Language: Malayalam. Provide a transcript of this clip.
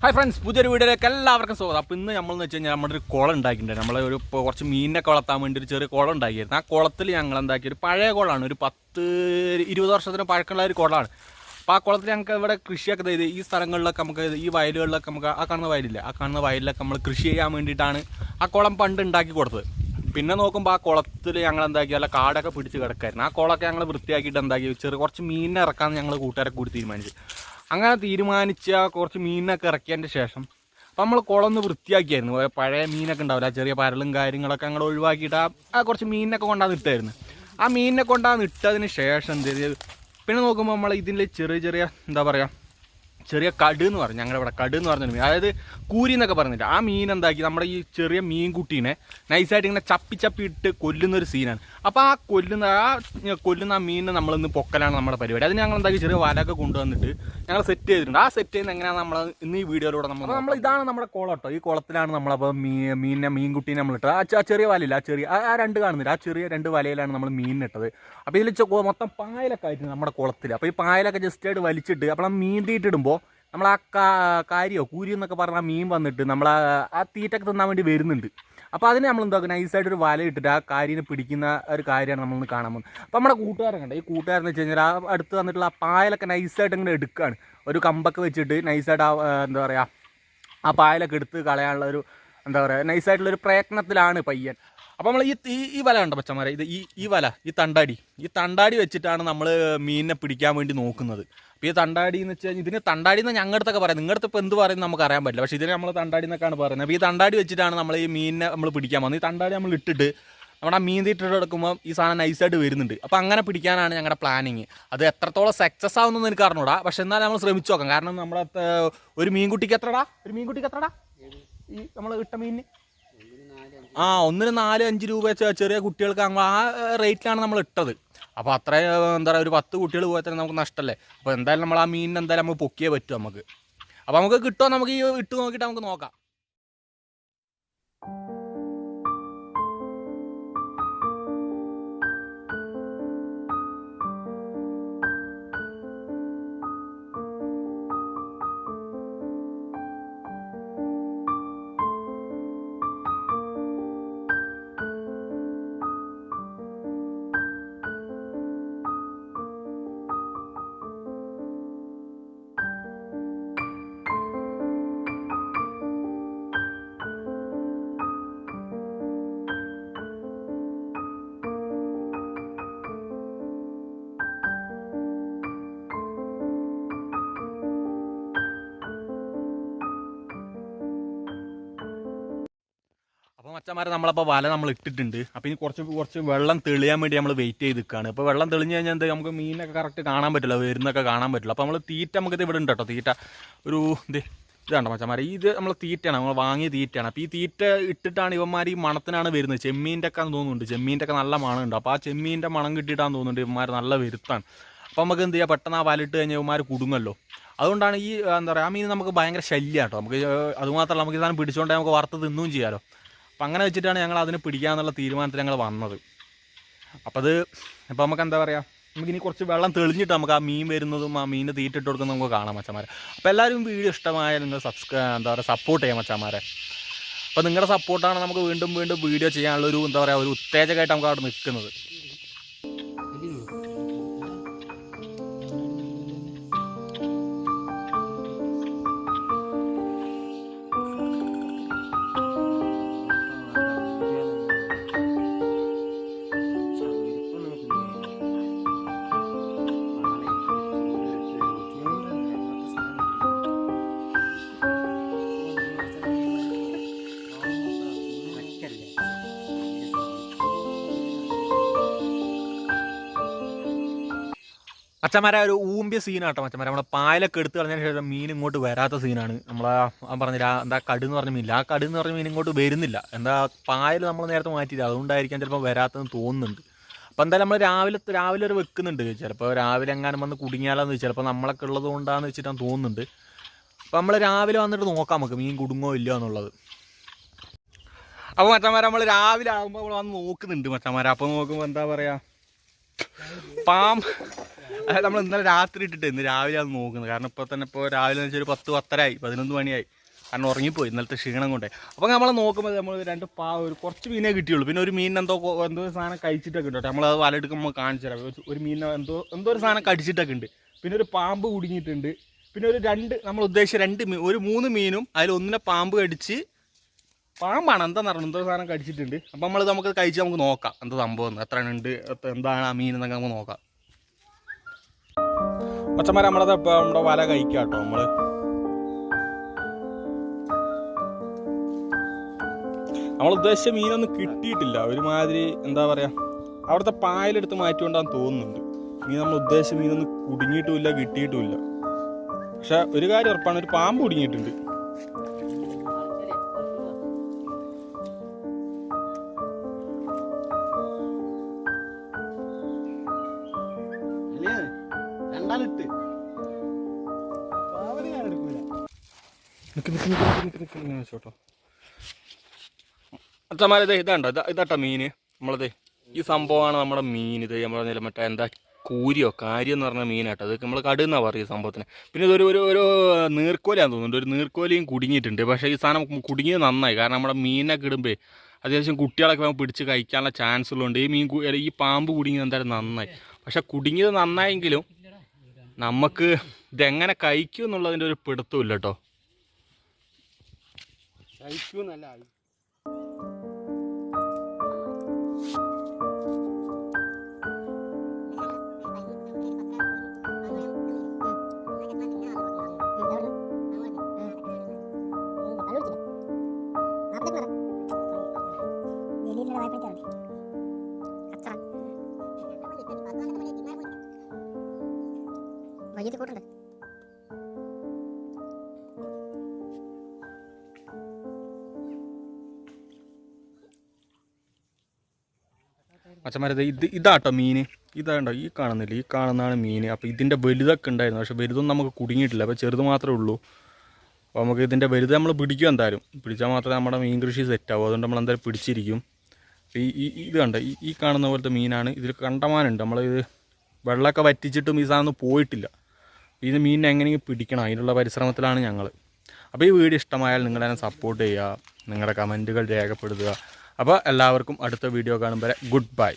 ഹായ് ഫ്രണ്ട്സ്, പുതിയൊരു വീഡിയോയിലേക്ക് എല്ലാവർക്കും സ്വാഗതം. അപ്പോൾ ഇന്ന് നമ്മളെന്ന് വെച്ച് കഴിഞ്ഞാൽ നമ്മുടെ ഒരു കുളം ഉണ്ടാക്കിയിട്ടുണ്ട്. നമ്മൾ ഇപ്പോൾ കുറച്ച് മീനിനൊക്കെ വളർത്താൻ വേണ്ടി ഒരു ചെറിയ കുളം ഉണ്ടാക്കിയിരുന്നു. ആ കുളത്തിൽ ഞങ്ങൾ എന്താക്കിയ ഒരു പഴയ കുളമാണ്, ഒരു 10-20 വർഷത്തിന് പഴക്കമുള്ള ഒരു കുളമാണ്. അപ്പോൾ ആ കുളത്തിൽ ഞങ്ങൾക്ക് ഇവിടെ കൃഷിയൊക്കെ ചെയ്ത് ഈ സ്ഥലങ്ങളിലൊക്കെ നമുക്ക് ഈ വയലുകളിലൊക്കെ നമുക്ക് ആ കാണുന്ന വയലില്ല, ആ കാണുന്ന വയലിലൊക്കെ നമ്മൾ കൃഷി ചെയ്യാൻ വേണ്ടിയിട്ടാണ് ആ കുളം പണ്ട് ഉണ്ടാക്കി കൊടുത്തത്. പിന്നെ നോക്കുമ്പോൾ ആ കുളത്തിൽ ഞങ്ങൾ എന്താക്കി നല്ല കാടൊക്കെ പിടിച്ച് കിടക്കായിരുന്നു. ആ കുളമൊക്കെ ഞങ്ങൾ വൃത്തിയാക്കിയിട്ട് എന്താക്കി കുറച്ച് മീനിനെ ഇറക്കാമെന്ന് ഞങ്ങൾ കൂട്ടുകാരെ കൂടി തീരുമാനിച്ചു. അങ്ങനെ തീരുമാനിച്ച കുറച്ച് മീനൊക്കെ ഇറക്കിയതിൻ്റെ ശേഷം അപ്പോൾ നമ്മൾ കുളമൊന്ന് വൃത്തിയാക്കിയായിരുന്നു. പഴയ മീനൊക്കെ ഉണ്ടാവില്ല, ചെറിയ പരലും കാര്യങ്ങളൊക്കെ ഞങ്ങൾ ഒഴിവാക്കിയിട്ട് ആ കുറച്ച് മീനിനൊക്കെ കൊണ്ടാന്ന് ഇട്ടായിരുന്നു. ആ മീനിനെ കൊണ്ടാന്ന് ഇട്ടതിന് ശേഷം എന്ത് ചെയ്ത് പിന്നെ നോക്കുമ്പോൾ നമ്മൾ ഇതിൽ ചെറിയ എന്താ പറയുക, ചെറിയ കട് എന്ന് പറഞ്ഞു, ഞങ്ങളുടെ ഇവിടെ കട് എന്ന് പറഞ്ഞൊരു മീൻ, അതായത് കൂരി എന്നൊക്കെ പറഞ്ഞിട്ട് ആ മീൻ എന്താക്കി നമ്മുടെ ഈ ചെറിയ മീൻകുട്ടീനെ നൈസായിട്ട് ഇങ്ങനെ ചപ്പി ഇട്ട് കൊല്ലുന്നൊരു സീനാണ്. അപ്പോൾ ആ കൊല്ലുന്ന ആ മീനിനെ നമ്മളിന്ന് പൊക്കലാണ് നമ്മുടെ പരിപാടി. അതിന് ഞങ്ങൾ എന്താക്കി ചെറിയ വലയൊക്കെ കൊണ്ടുവന്നിട്ട് ഞങ്ങൾ സെറ്റ് ചെയ്തിട്ടുണ്ട്. ആ സെറ്റ് ചെയ്യുന്നത് എങ്ങനെയാണ് നമ്മൾ ഇന്ന് ഈ വീഡിയോയിലൂടെ നമ്മൾ ഇതാണ് നമ്മുടെ കുളം കേട്ടോ. ഈ കുളത്തിലാണ് നമ്മളപ്പോൾ മീൻകുട്ടീനെ നമ്മളിട്ടത്. ആ ചെറിയ വലയില്ല, ആ രണ്ട് കാണുന്നില്ല, ആ ചെറിയ രണ്ട് വലയിലാണ് നമ്മൾ മീനിട്ടത്. അപ്പോൾ ഇതിൽ മൊത്തം പായലൊക്കെ ആയിട്ടുണ്ട് നമ്മുടെ കുളത്തിൽ. അപ്പോൾ ഈ പായലൊക്കെ ജസ്റ്റ് ആയിട്ട് വലിച്ചിട്ട് അപ്പോൾ ആ മീൻ തീറ്റിടുമ്പോൾ നമ്മൾ ആ കൂരി എന്നൊക്കെ പറഞ്ഞാൽ മീൻ വന്നിട്ട് നമ്മൾ ആ തീറ്റൊക്കെ തിന്നാൻ വേണ്ടി വരുന്നുണ്ട്. അപ്പോൾ അതിന് നമ്മൾ എന്താക്കും, നൈസായിട്ടൊരു വല ഇട്ടിട്ട് ആ കാരിനെ പിടിക്കുന്ന ഒരു കാര്യമാണ് നമ്മളൊന്ന് കാണാൻ പോകുന്നത്. അപ്പോൾ നമ്മുടെ കൂട്ടുകാരൻ കണ്ട, ഈ കൂട്ടുകാരെന്ന് വെച്ച് കഴിഞ്ഞാൽ ആ അടുത്ത് വന്നിട്ടുള്ള ആ പായലൊക്കെ നൈസായിട്ട് ഇങ്ങനെ എടുക്കുകയാണ്. ഒരു കമ്പൊക്കെ വെച്ചിട്ട് നൈസായിട്ട് എന്താ പറയുക, ആ പായലൊക്കെ എടുത്ത് കളയാനുള്ള ഒരു എന്താ പറയുക നൈസായിട്ടുള്ളൊരു പ്രയത്നത്തിലാണ് പയ്യൻ. അപ്പോൾ നമ്മൾ ഈ വല കണ്ടോ പച്ചമാരെ, ഇത് ഈ വല, ഈ തണ്ടാടി വെച്ചിട്ടാണ് നമ്മൾ മീനിനെ പിടിക്കാൻ വേണ്ടി നോക്കുന്നത്. അപ്പോൾ ഈ തണ്ടാടി എന്ന് വെച്ച് കഴിഞ്ഞാൽ ഇതിന് തണ്ടാടി എന്ന് ഞങ്ങളുടെ അടുത്തൊക്കെ പറയാം, നിങ്ങളുടെ ഇപ്പോൾ എന്ത് പറയുന്നത് നമുക്ക് അറിയാൻ പറ്റില്ല, പക്ഷേ ഇതിന് നമ്മൾ തണ്ടാടി എന്നൊക്കെയാണ് പറയുന്നത്. അപ്പോൾ ഈ തണ്ടാടി വെച്ചിട്ടാണ് നമ്മൾ ഈ മീനിനെ നമ്മൾ പിടിക്കാൻ പോകുന്നത്. ഈ തണ്ടാടി നമ്മൾ ഇട്ടിട്ട് നമ്മുടെ ആ മീൻ തീറ്റിട്ട് എടുക്കുമ്പോൾ ഈ സാധനം നൈസായിട്ട് വരുന്നുണ്ട്. അപ്പോൾ അങ്ങനെ പിടിക്കാനാണ് ഞങ്ങളുടെ പ്ലാനിങ്. അത് എത്രത്തോളം സക്സസ് ആവുമെന്ന് എനിക്ക് അറിഞ്ഞൂടാ, പക്ഷെ എന്നാലും നമ്മൾ ശ്രമിച്ചു നോക്കാം. കാരണം നമ്മുടെ ഒരു മീൻകുട്ടിക്ക് എത്രടാ ഈ നമ്മൾ ഇട്ട മീനിന് ഒന്നിന് 4-5 രൂപ ചെറിയ കുട്ടികൾക്ക് ആ റേറ്റിലാണ് നമ്മൾ ഇട്ടത്. അപ്പോൾ അത്ര എന്താ പറയുക, ഒരു 10 കുട്ടികൾ പോയാൽ തന്നെ നമുക്ക് നഷ്ടമല്ലേ. അപ്പോൾ എന്തായാലും നമ്മൾ ആ മീനിന് എന്തായാലും നമുക്ക് പൊക്കിയേ പറ്റും നമുക്ക്. അപ്പോൾ നമുക്ക് കിട്ടുമോ, നമുക്ക് ഈ ഇട്ട് നോക്കിയിട്ട് നമുക്ക് നോക്കാം. അപ്പോൾ മച്ചന്മാരെ നമ്മളപ്പോൾ വല നമ്മൾ ഇട്ടിട്ടുണ്ട്. അപ്പോൾ ഇനി കുറച്ച് വെള്ളം തെളിയാൻ വേണ്ടി നമ്മൾ വെയിറ്റ് ചെയ്ത് നിൽക്കുകയാണ്. അപ്പോൾ വെള്ളം തെളിഞ്ഞ് കഴിഞ്ഞാൽ എന്ത് നമുക്ക് മീനൊക്കെ കറക്റ്റ് കാണാൻ പറ്റില്ല, വരുന്നൊക്കെ കാണാൻ പറ്റില്ല. അപ്പോൾ നമ്മൾ തീറ്റ നമുക്കിത് ഇവിടെ ഉണ്ട് കേട്ടോ. തീറ്റ ഒരു ഇതാണ്ടോ മച്ചന്മാരെ, ഇത് നമ്മൾ തീറ്റയാണ്, നമ്മൾ വാങ്ങിയ തീറ്റയാണ്. അപ്പോൾ ഈ തീറ്റ ഇട്ടിട്ടാണ് ഇവന്മാർ ഈ മണത്തിനാണ് വരുന്നത്. ചെമ്മീൻ്റെ ഒക്കെ തോന്നുന്നുണ്ട്, ചെമ്മീൻ്റെ ഒക്കെ നല്ല മണമുണ്ട്. അപ്പോൾ ആ ചെമ്മീൻ്റെ മണം കിട്ടിയിട്ടാന്ന് തോന്നുന്നുണ്ട് ഇവന്മാർ നല്ല വരുത്താണ്. അപ്പോൾ നമുക്ക് എന്ത് ചെയ്യാം, പെട്ടെന്ന് ആ വലയിട്ട് കഴിഞ്ഞാൽ ഇവന്മാർ കുടുങ്ങല്ലോ. അതുകൊണ്ടാണ് ഈ എന്താ പറയുക, ആ മീൻ നമുക്ക് ഭയങ്കര ശല്യം കേട്ടോ. നമുക്ക് അതുമാത്രമല്ല, നമുക്ക് ഇതാണ് പിടിച്ചുകൊണ്ടേ നമുക്ക് വറുത്ത് തിന്നുകയും ചെയ്യാമല്ലോ. അപ്പം അങ്ങനെ വെച്ചിട്ടാണ് ഞങ്ങൾ അതിന് പിടിക്കാമെന്നുള്ള തീരുമാനത്തിൽ ഞങ്ങൾ വന്നത്. അപ്പോൾ നമുക്ക് എന്താ പറയുക, നമുക്കിനി കുറച്ച് വെള്ളം തെളിഞ്ഞിട്ട് നമുക്ക് ആ മീൻ വരുന്നതും ആ മീൻ തീറ്റിട്ട് കൊടുക്കുന്നതും നമുക്ക് കാണാം മച്ചന്മാരെ. അപ്പോൾ എല്ലാവരും വീഡിയോ ഇഷ്ടമായാൽ നിങ്ങൾ സപ്പോർട്ട് ചെയ്യാം മച്ചന്മാരെ. അപ്പോൾ നിങ്ങളുടെ സപ്പോർട്ടാണ് നമുക്ക് വീണ്ടും വീഡിയോ ചെയ്യാനുള്ളൊരു എന്താ പറയുക, ഒരു ഉത്തേജകമായിട്ട് നമുക്ക് അവിടെ നിൽക്കുന്നത്. മച്ചന്മാരെ ഒരു ഊമ്പിയ സീനാട്ടോ മച്ചന്മാരെ. നമ്മളെ പായലൊക്കെ എടുത്ത് കളഞ്ഞതിന് ശേഷം മീൻ ഇങ്ങോട്ട് വരാത്ത സീനാണ്. നമ്മളാ പറഞ്ഞില്ല എന്താ കടുന്ന് പറഞ്ഞ മീനില്ല, ആ കടുന്ന് പറഞ്ഞ മീൻ ഇങ്ങോട്ട് വരുന്നില്ല. എന്താ പായൽ നമ്മൾ നേരത്തെ മാറ്റിയില്ല, അതുകൊണ്ടായിരിക്കാം ചിലപ്പോൾ വരാത്തതെന്ന് തോന്നുന്നുണ്ട്. അപ്പോൾ എന്തായാലും നമ്മൾ രാവിലെ ഒരു വെക്കുന്നുണ്ട്. ചിലപ്പോൾ രാവിലെ എങ്ങാനും വന്ന് കുടുങ്ങിയാലോന്ന് ചിലപ്പോൾ നമ്മളൊക്കെ ഉള്ളത് കൊണ്ടാന്ന് വെച്ചിട്ടാണ് തോന്നുന്നുണ്ട്. അപ്പോൾ നമ്മൾ രാവിലെ വന്നിട്ട് നോക്കാം നമുക്ക് മീൻ കുടുങ്ങോ ഇല്ലയോ എന്നുള്ളത്. അപ്പോൾ മച്ചന്മാരെ നമ്മൾ രാവിലെ ആകുമ്പോൾ നമ്മൾ വന്ന് നോക്കുന്നുണ്ട് മച്ചന്മാരെ. അപ്പോൾ നോക്കുമ്പോൾ എന്താ പറയുക, അതായത് നമ്മൾ ഇന്നലെ രാത്രി ഇട്ടിട്ട് ഇന്ന് രാവിലെ അത് നോക്കുന്നത്. കാരണം ഇപ്പോൾ തന്നെ ഇപ്പോൾ രാവിലെ വെച്ചാൽ ഒരു 10-10:30 11 മണിയായി. കാരണം ഉറങ്ങിപ്പോയി ഇന്നലത്തെ ക്ഷീണം കൊണ്ടേ. അപ്പോൾ നമ്മൾ നോക്കുമ്പോൾ നമ്മൾ ഒരു കുറച്ച് മീനേ കിട്ടിയുള്ളൂ. പിന്നെ ഒരു മീൻ എന്തോ ഒരു സാധനം കഴിച്ചിട്ടൊക്കെ ഉണ്ട് കേട്ടോ. നമ്മളത് വലയെടുക്കുമ്പോൾ കാണിച്ചു തരാം. ഒരു മീനിനെ എന്തോ ഒരു സാധനം കടിച്ചിട്ടൊക്കെ ഉണ്ട്. പിന്നെ ഒരു പാമ്പ് കുടുങ്ങിയിട്ടുണ്ട്. പിന്നെ നമ്മൾ ഉദ്ദേശിച്ച 3 മീനും അതിലൊന്നിനെ പാമ്പ് കടിച്ച് പാമ്പാണ് എന്താണെന്ന് അറിയണം, എന്തോ സാധനം കടിച്ചിട്ടുണ്ട്. അപ്പം നമുക്ക് കഴിച്ച് നമുക്ക് നോക്കാം എന്താ സംഭവം, എത്ര ഉണ്ട്, എന്താണ് ആ മീൻ എന്നൊക്കെ നമുക്ക് നോക്കാം. മച്ചന്മാരെ നമ്മളത് ഇപ്പോൾ നമ്മുടെ വല കഴിക്കാം കേട്ടോ. നമ്മൾ ഉദ്ദേശിച്ച മീനൊന്നും കിട്ടിയിട്ടില്ല. ഒരുമാതിരി എന്താ പറയുക, അവിടുത്തെ പായലെടുത്ത് മാറ്റിക്കൊണ്ടാന്ന് തോന്നുന്നുണ്ട്. നമ്മൾ ഉദ്ദേശിച്ച മീനൊന്നും കുടുങ്ങിയിട്ടുമില്ല, കിട്ടിയിട്ടുമില്ല. പക്ഷെ ഒരു കാര്യം ഉറപ്പാണ്, ഒരു പാമ്പ് കുടുങ്ങിയിട്ടുണ്ട്. ചോട്ടോ അച്ഛന്മാരത് ഇതാട്ടോ മീന്. നമ്മളത് ഈ സംഭവമാണ് നമ്മുടെ മീൻ. ഇത് നമ്മളെ മറ്റേ എന്താ കാര്യം എന്ന് പറഞ്ഞ മീനാട്ടോ. അത് നമ്മൾ കടുന്നാണ് പറയുക സംഭവത്തിന്. പിന്നെ ഇതൊരു ഒരു നീർക്കോലിയാന്ന് തോന്നുന്നുണ്ട്. ഒരു നീർക്കോലിയും കുടുങ്ങിയിട്ടുണ്ട്. പക്ഷേ ഈ സാധനം കുടുങ്ങിയത് നന്നായി. കാരണം നമ്മുടെ മീനൊക്കെ ഇടുമ്പോൾ അത്യാവശ്യം കുട്ടികളൊക്കെ പിടിച്ച് കഴിക്കാനുള്ള ചാൻസ് ഉള്ളതുകൊണ്ട് ഈ പാമ്പ് കുടുങ്ങിയത് എന്തായാലും നന്നായി. പക്ഷെ കുടുങ്ങിയത് നന്നായെങ്കിലും നമുക്ക് ഇതെങ്ങനെ കഴിക്കും എന്നുള്ളതിൻ്റെ ഒരു പിടുത്തമില്ല കേട്ടോ. കഴിക്കൂന്നല്ല വൈകിട്ട് കൂട്ടുണ്ട്. അച്ഛന്മാരത് ഇതാട്ടോ മീൻ. ഇതാണ്ടോ ഈ കാണുന്നില്ല, ഈ കാണുന്നതാണ് മീൻ. അപ്പോൾ ഇതിൻ്റെ വലുതൊക്കെ ഉണ്ടായിരുന്നു. പക്ഷേ വലുതൊന്നും നമുക്ക് കുടുങ്ങിയിട്ടില്ല. അപ്പോൾ ചെറുത് മാത്രമേ ഉള്ളൂ. അപ്പോൾ നമുക്ക് ഇതിൻ്റെ വലുത് നമ്മൾ പിടിക്കും. എന്തായാലും പിടിച്ചാൽ മാത്രമേ നമ്മുടെ മീൻ കൃഷി സെറ്റാവും. അതുകൊണ്ട് നമ്മൾ എന്തായാലും പിടിച്ചിരിക്കും. ഇത് കണ്ടോ ഈ കാണുന്ന പോലത്തെ മീനാണ്. ഇതിൽ കണ്ടമാനുണ്ട്. നമ്മളിത് വെള്ളമൊക്കെ വറ്റിച്ചിട്ടും ഈ സാധനം പോയിട്ടില്ല. ഇത് മീനിനെ എങ്ങനെയെങ്കിലും പിടിക്കണം, അതിനുള്ള പരിശ്രമത്തിലാണ് ഞങ്ങൾ. അപ്പോൾ ഈ വീഡിയോ ഇഷ്ടമായാൽ നിങ്ങളെന്നെ സപ്പോർട്ട് ചെയ്യുക, നിങ്ങളുടെ കമൻറ്റുകൾ രേഖപ്പെടുത്തുക. അപ്പോൾ എല്ലാവർക്കും അടുത്ത വീഡിയോ കാണുമ്പോൾ ഗുഡ് ബൈ.